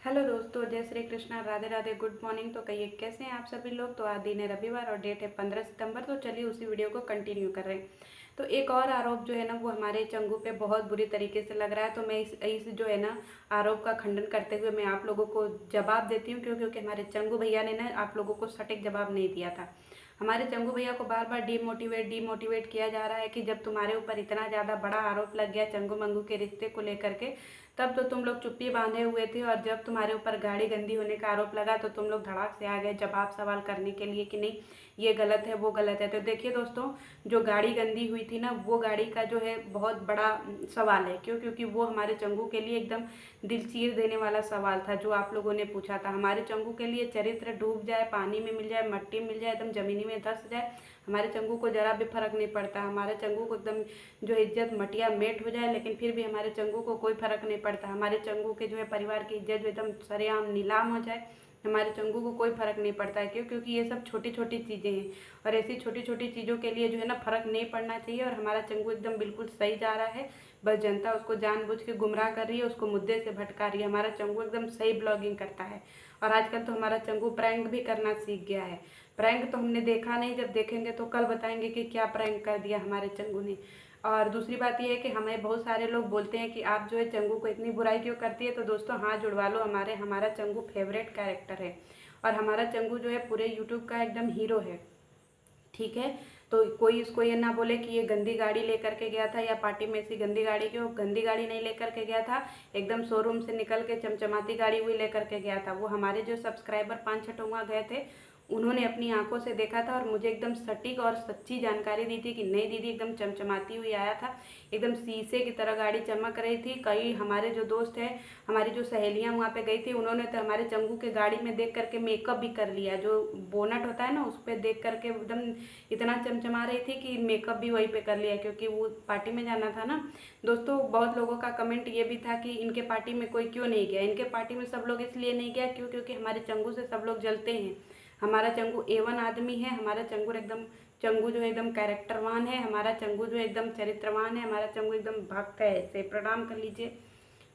Hello दोस्तों, जय Shri Krishna, Radhe Radhe, good morning. तो कहिए कैसे हैं आप सभी लोग। तो आज दिन है रविवार और डेट है 15 सितंबर। तो चलिए उसी वीडियो को कंटिन्यू कर रहे हैं। तो एक और आरोप जो है ना वो हमारे चंगू पे बहुत बुरी तरीके से लग रहा है। तो मैं इस जो है ना आरोप का खंडन करते हुए मैं आप लोगों को जवाब देती हूँ, क्योंकि हमारे चंगू भैया ने ना आप लोगों को सटीक जवाब नहीं दिया था। हमारे चंगू भैया को बार बार डीमोटिवेट किया जा रहा है कि जब तुम्हारे ऊपर इतना ज़्यादा बड़ा आरोप लग गया चंगू मंगू के रिश्ते को लेकर के, तब तो तुम लोग चुप्पी बांधे हुए थे। और जब तुम्हारे ऊपर गाड़ी गंदी होने का आरोप लगा तो तुम लोग धड़ाक से आ गए जवाब सवाल करने के लिए कि नहीं ये गलत है वो गलत है। तो देखिए दोस्तों, जो गाड़ी गंदी हुई थी ना वो गाड़ी का जो है बहुत बड़ा सवाल है। क्यों? क्योंकि वो हमारे चंगू के लिए एकदम दिल चीर देने वाला सवाल था जो आप लोगों ने पूछा था। हमारे चंगू के लिए चरित्र डूब जाए, पानी में मिल जाए, मट्टी में मिल जाए, एकदम जमीनी में धंस जाए, हमारे चंगू को जरा भी फर्क नहीं पड़ता। हमारे चंगू को एकदम जो इज्जत मटिया मेट हो जाए, लेकिन फिर भी हमारे चंगू को कोई फर्क नहीं पड़ता। हमारे चंगू के जो है परिवार की इज्जत जो एकदम सरेआम नीलाम हो जाए, हमारे चंगू को कोई फर्क नहीं पड़ता है। क्यों? क्योंकि ये सब छोटी छोटी चीज़ें हैं और ऐसी छोटी छोटी चीज़ों के लिए जो है ना फर्क नहीं पड़ना चाहिए। और हमारा चंगू एकदम बिल्कुल सही जा रहा है, बस जनता उसको जानबूझ के गुमराह कर रही है, उसको मुद्दे से भटका रही है। हमारा चंगू एकदम सही ब्लॉगिंग करता है और आजकल तो हमारा चंगू प्रैंक भी करना सीख गया है। प्रैंक तो हमने देखा नहीं, जब देखेंगे तो कल बताएंगे कि क्या प्रैंक कर दिया हमारे चंगू ने। और दूसरी बात यह है कि हमें बहुत सारे लोग बोलते हैं कि आप जो है चंगू को इतनी बुराई क्यों करती है। तो दोस्तों हाथ जुड़वा लो, हमारा चंगू फेवरेट कैरेक्टर है और हमारा चंगू जो है पूरे यूट्यूब का एकदम हीरो है। ठीक है, तो कोई इसको ये ना बोले कि ये गंदी गाड़ी लेकर के गया था या पार्टी में ऐसी गंदी गाड़ी, क्यों गंदी गाड़ी नहीं लेकर के गया था, एकदम शोरूम से निकल के चमचमाती गाड़ी हुई लेकर के गया था। वो हमारे जो सब्सक्राइबर 5-6 वहाँ गए थे, उन्होंने अपनी आंखों से देखा था और मुझे एकदम सटीक और सच्ची जानकारी दी थी कि नहीं दीदी एकदम चमचमाती हुई आया था, एकदम शीशे की तरह गाड़ी चमक रही थी। कई हमारे जो दोस्त हैं, हमारी जो सहेलियां वहाँ पे गई थी, उन्होंने तो हमारे चंगू के गाड़ी में देख करके मेकअप भी कर लिया। जो बोनट होता है ना उस पर देख करके एकदम इतना चमचमा रही थी कि मेकअप भी वहीं पे कर लिया, क्योंकि वो पार्टी में जाना था ना। दोस्तों बहुत लोगों का कमेंट ये भी था कि इनके पार्टी में कोई क्यों नहीं गया। इनके पार्टी में सब लोग इसलिए नहीं गया क्यों? क्योंकि हमारे चंगू से सब लोग जलते हैं। हमारा चंगू A1 आदमी है। हमारा चंगू जो है एकदम कैरेक्टरवान है। हमारा चंगू जो है एकदम चरित्रवान है। हमारा चंगू एकदम भक्त है, ऐसे प्रणाम कर लीजिए।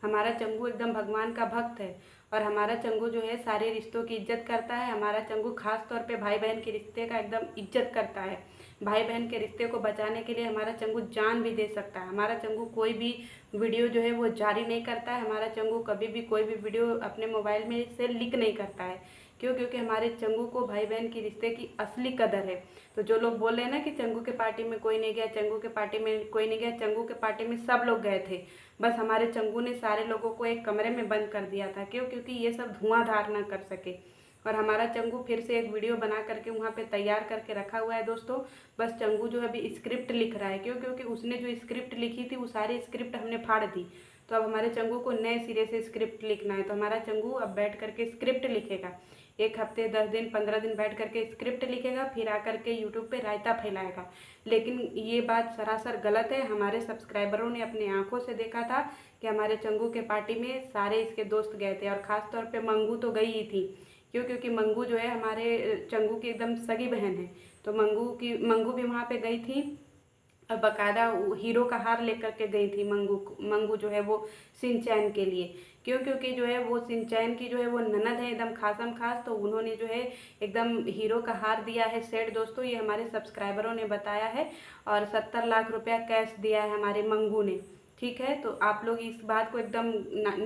हमारा चंगू एकदम भगवान का भक्त है और हमारा चंगू जो है सारे रिश्तों की इज्जत करता है। हमारा चंगू खास तौर पे भाई बहन के रिश्ते का एकदम इज्जत करता है। भाई बहन के रिश्ते को बचाने के लिए हमारा चंगू जान भी दे सकता है। हमारा चंगू कोई भी वीडियो जो है वो जारी नहीं करता है। हमारा चंगू कभी भी कोई भी वीडियो अपने मोबाइल में से लीक नहीं करता है। क्यों? क्योंकि हमारे चंगू को भाई बहन के रिश्ते की असली कदर है। तो जो लोग बोल रहे हैं ना कि चंगू के पार्टी में कोई नहीं गया, चंगू के पार्टी में कोई नहीं गया, चंगू के पार्टी में सब लोग गए थे। बस हमारे चंगू ने सारे लोगों को एक कमरे में बंद कर दिया था। क्यों? क्योंकि ये सब धुआंधार ना कर सके। और हमारा चंगू फिर से एक वीडियो बना करके वहाँ पे तैयार करके रखा हुआ है दोस्तों। बस चंगू जो है अभी स्क्रिप्ट लिख रहा है। क्यों? क्योंकि उसने जो स्क्रिप्ट लिखी थी वो सारी स्क्रिप्ट हमने फाड़ दी। तो अब हमारे चंगू को नए सिरे से स्क्रिप्ट लिखना है। तो हमारा चंगू अब बैठ करके स्क्रिप्ट लिखेगा। 1 हफ्ते 10 दिन 15 दिन बैठ करके स्क्रिप्ट लिखेगा, फिर आकर के यूट्यूब पे रायता फैलाएगा। लेकिन ये बात सरासर गलत है। हमारे सब्सक्राइबरों ने अपनी आंखों से देखा था कि हमारे चंगू के पार्टी में सारे इसके दोस्त गए थे और ख़ास तौर पे मंगू तो गई ही थी। क्यों? क्योंकि मंगू जो है हमारे चंगू की एकदम सगी बहन है। तो मंगू भी वहाँ पे गई थी और बाकायदा हीरो का हार लेकर के गई थी। मंगू जो है वो सिंचैन के लिए। क्यों? क्योंकि जो है वो सिंचैन की जो है वो ननद है एकदम खासम खास, तो उन्होंने जो है एकदम हीरो का हार दिया है सेट। दोस्तों ये हमारे सब्सक्राइबरों ने बताया है और 70 लाख रुपया कैश दिया है हमारे मंगू ने। ठीक है, तो आप लोग इस बात को एकदम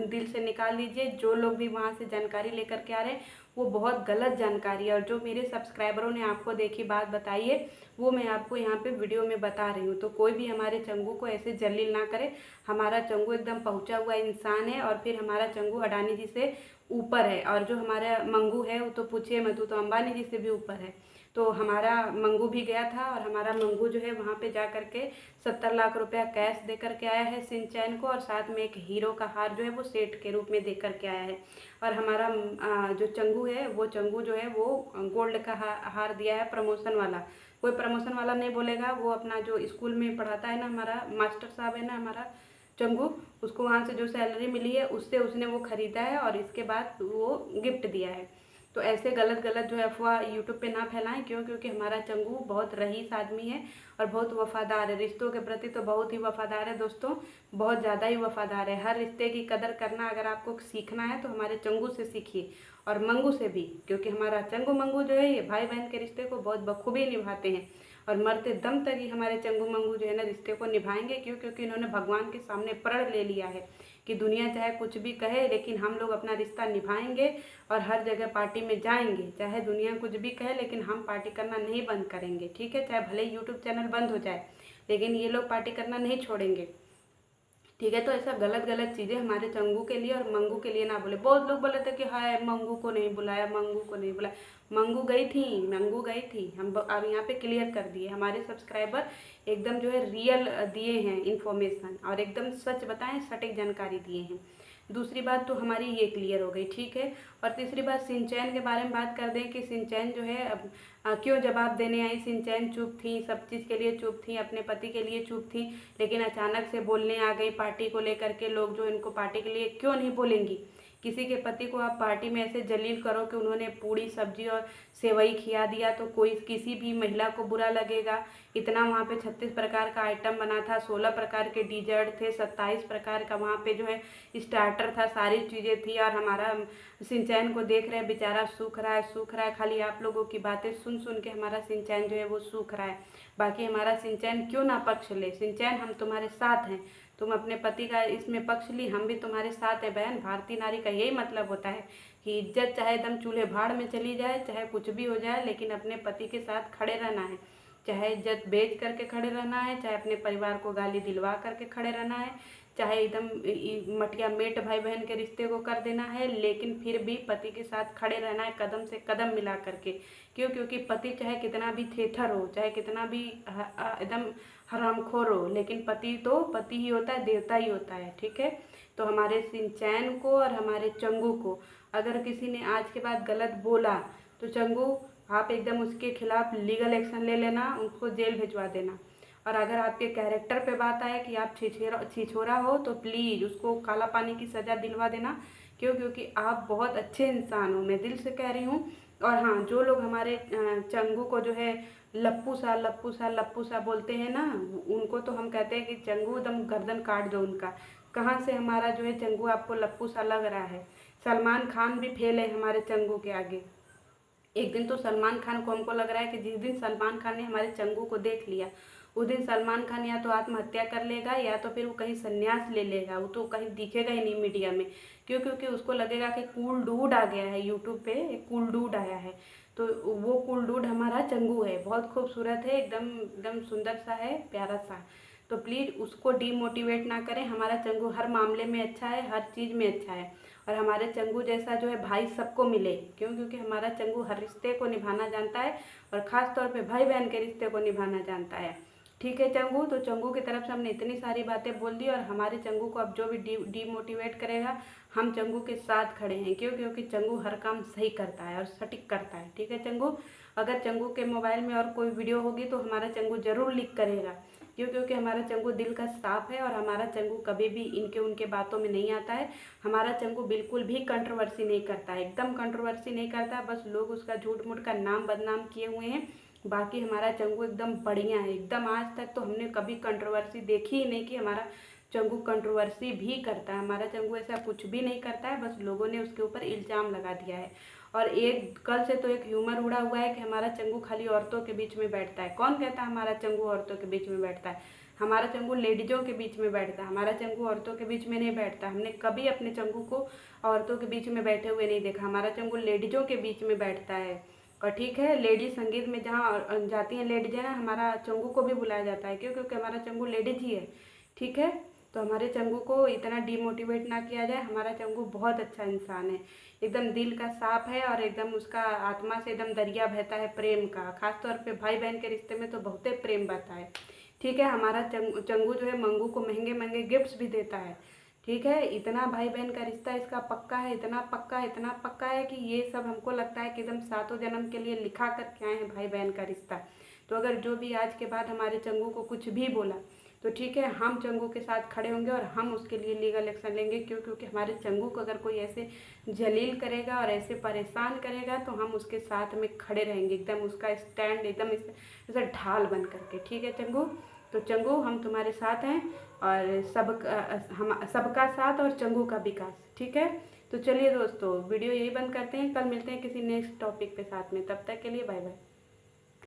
दिल से निकाल लीजिए। जो लोग भी वहाँ से जानकारी लेकर के आ रहे हैं वो बहुत गलत जानकारी है, और जो मेरे सब्सक्राइबरों ने आपको देखी बात बताई है वो मैं आपको यहाँ पे वीडियो में बता रही हूँ। तो कोई भी हमारे चंगू को ऐसे जलील ना करे। हमारा चंगू एकदम पहुँचा हुआ इंसान है और फिर हमारा चंगू अडानी जी से ऊपर है, और जो हमारा मंगू है वो तो पूछिए मत, वो तो अंबानी जी से भी ऊपर है। तो हमारा मंगू भी गया था और हमारा मंगू जो है वहाँ पे जा कर के 70 लाख रुपया कैश दे करके आया है सिंचैन को, और साथ में एक हीरो का हार जो है वो सेट के रूप में दे करके आया है। और हमारा जो चंगू है वो चंगू जो है वो गोल्ड का हार दिया है प्रमोशन वाला। कोई प्रमोशन वाला नहीं बोलेगा, वो अपना जो स्कूल में पढ़ाता है ना हमारा मास्टर साहब है ना हमारा चंगू, उसको वहाँ से जो सैलरी मिली है उससे उसने वो ख़रीदा है और इसके बाद वो गिफ्ट दिया है। तो ऐसे गलत गलत जो है अफवाह यूट्यूब पे ना फैलाएं, क्योंकि हमारा चंगू बहुत रईस आदमी है और बहुत वफादार है। रिश्तों के प्रति तो बहुत ही वफादार है दोस्तों, बहुत ज़्यादा ही वफादार है। हर रिश्ते की कदर करना अगर आपको सीखना है तो हमारे चंगू से सीखिए, और मंगू से भी, क्योंकि हमारा चंगू मंगू जो है ये भाई बहन के रिश्ते को बहुत बखूबी निभाते हैं, और मरते दम तक ही हमारे चंगू मंगू जो है ना रिश्ते को निभाएंगे। क्योंकि इन्होंने भगवान के सामने प्रण ले लिया है कि दुनिया चाहे कुछ भी कहे, लेकिन हम लोग अपना रिश्ता निभाएंगे और हर जगह पार्टी में जाएंगे। चाहे दुनिया कुछ भी कहे, लेकिन हम पार्टी करना नहीं बंद करेंगे, ठीक है। चाहे भले यूट्यूब चैनल बंद हो जाए, लेकिन ये लोग पार्टी करना नहीं छोड़ेंगे, ठीक है। तो ऐसा गलत गलत चीज़ें हमारे चंगू के लिए और मंगू के लिए ना बोले। बहुत लोग बोले थे कि हाय मंगू को नहीं बुलाया, मंगू को नहीं बुलाया। मंगू गई थी। हम अब यहाँ पे क्लियर कर दिए, हमारे सब्सक्राइबर एकदम जो है रियल दिए हैं इन्फॉर्मेशन, और एकदम सच बताएं, सटीक जानकारी दिए हैं। दूसरी बात तो हमारी ये क्लियर हो गई, ठीक है। और तीसरी बात सिंचैन के बारे में बात कर दें कि सिंचैन जो है अब क्यों जवाब देने आई। सिंचैन चुप थी, सब चीज़ के लिए चुप थी, अपने पति के लिए चुप थी, लेकिन अचानक से बोलने आ गई पार्टी को लेकर के। लोग जो इनको पार्टी के लिए क्यों नहीं बोलेंगी। किसी के पति को आप पार्टी में ऐसे जलील करो कि उन्होंने पूड़ी सब्जी और सेवई खिला दिया, तो कोई किसी भी महिला को बुरा लगेगा। इतना वहाँ पे 36 प्रकार का आइटम बना था, 16 प्रकार के डिजर्ट थे, 27 प्रकार का वहाँ पे जो है स्टार्टर था, सारी चीज़ें थी। और हमारा सिंचैन को देख रहे हैं, बेचारा सूख रहा है। खाली आप लोगों की बातें सुन सुन के हमारा सिंचैन जो है वो सूख रहा है। बाकी हमारा सिंचैन क्यों ना पक्ष ले। सिंचैन हम तुम्हारे साथ हैं, तुम अपने पति का इसमें पक्ष ली, हम भी तुम्हारे साथ है बहन। भारतीय नारी का यही मतलब होता है कि इज्जत चाहे एकदम चूल्हे भाड़ में चली जाए, चाहे कुछ भी हो जाए, लेकिन अपने पति के साथ खड़े रहना है। चाहे इज्जत बेच करके खड़े रहना है, चाहे अपने परिवार को गाली दिलवा करके खड़े रहना है, चाहे एकदम मटिया मेट भाई बहन के रिश्ते को कर देना है, लेकिन फिर भी पति के साथ खड़े रहना है, कदम से कदम मिला करके। क्योंकि पति चाहे कितना भी थेथर हो, चाहे कितना भी एकदम हरामखोर हो, लेकिन पति तो पति ही होता है, देवता ही होता है, ठीक है। तो हमारे सिंचैन को और हमारे चंगू को अगर किसी ने आज के बाद गलत बोला, तो चंगू आप एकदम उसके खिलाफ लीगल एक्शन ले लेना, उसको जेल भिजवा देना। और अगर आपके कैरेक्टर पे बात आए कि आप छिछोरा हो, तो प्लीज़ उसको काला पानी की सज़ा दिलवा देना। क्योंकि आप बहुत अच्छे इंसान हो, मैं दिल से कह रही हूँ। और हाँ, जो लोग हमारे चंगू को जो है लप्पू सा बोलते हैं ना, उनको तो हम कहते हैं कि चंगू एकदम गर्दन काट दो उनका। कहाँ से हमारा जो है चंगू आपको लप्पू सा लग रहा है। सलमान खान भी फेल है हमारे चंगू के आगे। एक दिन तो सलमान खान को हमको लग रहा है कि जिस दिन सलमान खान ने हमारे चंगू को देख लिया, उस दिन सलमान खान या तो आत्महत्या कर लेगा, या तो फिर वो कहीं संन्यास ले लेगा। वो तो कहीं दिखेगा ही नहीं मीडिया में। क्योंकि उसको लगेगा कि कूल डूड आ गया है, यूट्यूब पे एक कूल डूड आया है। तो वो कूल डूड हमारा चंगू है, बहुत खूबसूरत है, एकदम एकदम सुंदर सा है, प्यारा सा। तो प्लीज़ उसको डीमोटिवेट ना करें। हमारा चंगू हर मामले में अच्छा है, हर चीज़ में अच्छा है। और हमारे चंगू जैसा जो है भाई सबको मिले। क्योंकि हमारा चंगू हर रिश्ते को निभाना जानता है, और ख़ास तौर पे भाई बहन के रिश्ते को निभाना जानता है, ठीक है चंगू। तो चंगू की तरफ से हमने इतनी सारी बातें बोल दी, और हमारे चंगू को अब जो भी डीमोटिवेट करेगा, हम चंगू के साथ खड़े हैं। क्योंकि चंगू हर काम सही करता है और सटीक करता है, ठीक है चंगू। अगर चंगू के मोबाइल में और कोई वीडियो होगी तो हमारा चंगू ज़रूर लीक करेगा। क्योंकि हमारा चंगू दिल का साफ है, और हमारा चंगू कभी भी इनके उनके बातों में नहीं आता है। हमारा चंगू बिल्कुल भी कंट्रोवर्सी नहीं करता है, एकदम कंट्रोवर्सी नहीं करता है। बस लोग उसका झूठ मूठ का नाम बदनाम किए हुए हैं। बाकी हमारा चंगू एकदम बढ़िया है, एकदम। आज तक तो हमने कभी कंट्रोवर्सी देखी ही नहीं कि हमारा चंगू कंट्रोवर्सी भी करता है। हमारा चंगू ऐसा कुछ भी नहीं करता है, बस लोगों ने उसके ऊपर इल्ज़ाम लगा दिया है। और एक कल से तो एक ह्यूमर उड़ा हुआ है कि हमारा चंगू खाली औरतों के बीच में बैठता है। कौन कहता है हमारा चंगू औरतों के बीच में बैठता है? हमारा चंगू लेडीज़ों के बीच में बैठता है, हमारा चंगू औरतों के बीच में नहीं बैठता। हमने कभी अपने चंगू को औरतों के बीच में बैठे हुए नहीं देखा। हमारा चंगू लेडीज़ों के बीच में बैठता है। और ठीक है, लेडीज संगीत में जहाँ जाती हैं लेडीज है ना, हमारा चंगू को भी बुलाया जाता है। क्योंकि हमारा चंगू लेडीज ही है, ठीक है। तो हमारे चंगू को इतना डीमोटिवेट ना किया जाए। हमारा चंगू बहुत अच्छा इंसान है, एकदम दिल का साफ है, और एकदम उसका आत्मा से एकदम दरिया बहता है प्रेम का। खासतौर पे भाई बहन के रिश्ते में तो बहुत ही प्रेम बहता है, ठीक है। हमारा चंगू जो है मंगू को महंगे महंगे गिफ्ट्स भी देता है, ठीक है। इतना भाई बहन का रिश्ता इसका पक्का है, इतना पक्का है कि ये सब हमको लगता है कि एकदम सातों जन्म के लिए लिखा करके आए हैं भाई बहन का रिश्ता। तो अगर जो भी आज के बाद हमारे चंगू को कुछ भी बोला, तो ठीक है, हम चंगू के साथ खड़े होंगे और हम उसके लिए लीगल एक्शन लेंगे। क्योंकि हमारे चंगू को अगर कोई ऐसे जलील करेगा और ऐसे परेशान करेगा तो हम उसके साथ में खड़े रहेंगे, एकदम उसका स्टैंड एकदम ऐसे ढाल बन करके। ठीक है चंगू, तो चंगू हम तुम्हारे साथ हैं और हम सबका साथ और चंगू का विकास। ठीक है, तो चलिए दोस्तों वीडियो यही बंद करते हैं, कल मिलते हैं किसी नेक्स्ट टॉपिक पे साथ में। तब तक के लिए बाय बाय।